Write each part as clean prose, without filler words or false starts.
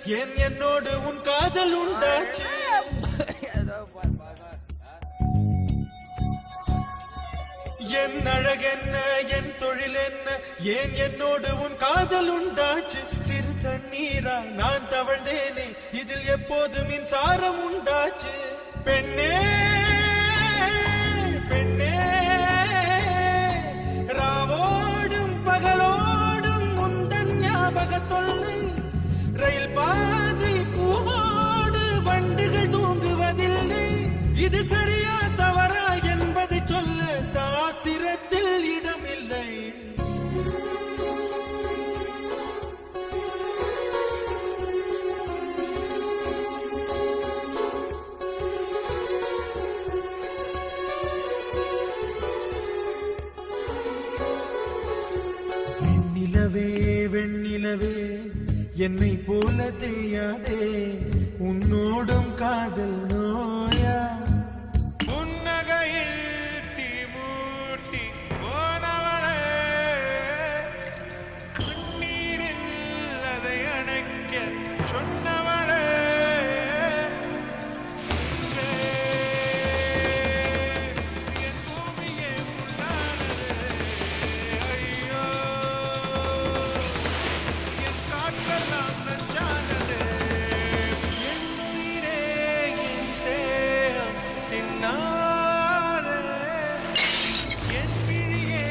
என்னோடு உன் காதல் உண்டாச்சு. என் அழகென்ன என் தொழில் என்ன, ஏன் என்னோடு உன் காதல் உண்டாச்சு. சிறு தண்ணீரா நான் தவழ்ந்தேனே, இதில் எப்போது மின்சாரம் உண்டாச்சு. பெண்ணே பெண்ணே, ராவோடும் பகலோடும் முந்தன் ஞாபக தொல்லை. ரயில் பாதை பூவோடு வண்டுகள் தூங்குவதில்லை. இது சரியா தவறா என்பதை சொல்ல சாஸ்திரத்தில் இடமில்லை. வெண்ணிலவே வெண்ணிலவே என்னை போல தெரியாதே, உன்னோடும் காதல் நோயா. புன்னகையில் தீமூட்டி போனவளே, கண்ணீரில் அதை அணைக்க சொன்னவளே. என் பூமியே முன்னானதே, ஐயோ என் காற்றெல்லாம் நஞ்சானதே. என் உயிரே என் தேகம் தின்னாதே, என் விழியே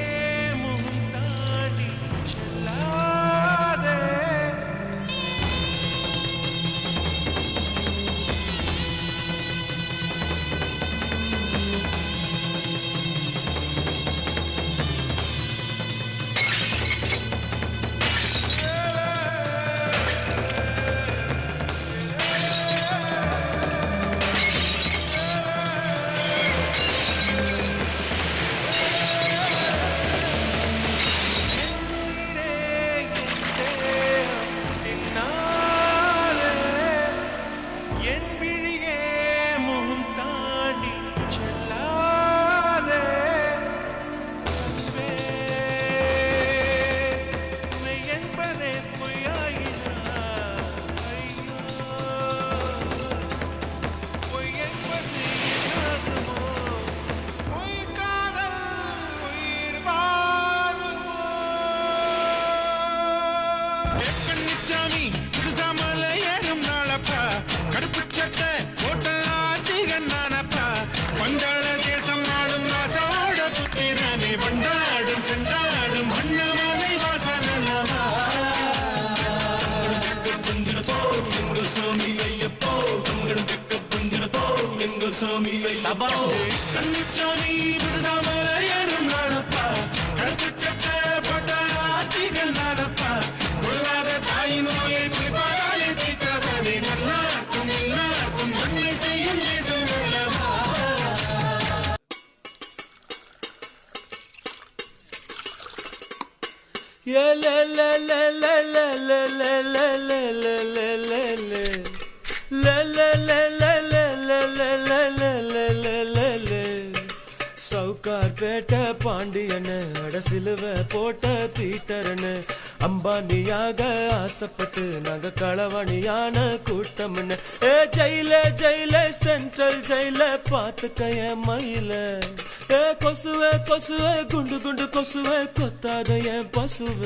முகம் தாண்டி செல்லாதே. கண்ணிச்சாமி விடுசாமலையரும் நானப்பா, கடுப்புச்சட்ட பட்டாத்திகள் நானப்பா. உள்ளாத தாய் நோயை குறிப்பாலே தீர்த்தவனே, நல்லாக்கும் இல்லாக்கும் நன்மை செய்யும் தேசம் அல்லவா. சவுக்கார் பேட்ட பாண்டியன்னு, அடசிலுவ போட்ட பீட்டர்னு, அம்பானியாக ஆசைப்பட்டு நாங்க களவணியான கூட்டம்னு. ஏ ஜெயில ஜெயில சென்ட்ரல் ஜெயில பாத்துக்க என் மயில. ஏ கொசுவ கொசுவ குண்டு குண்டு கொசுவ கொத்தாத என் பசுவ.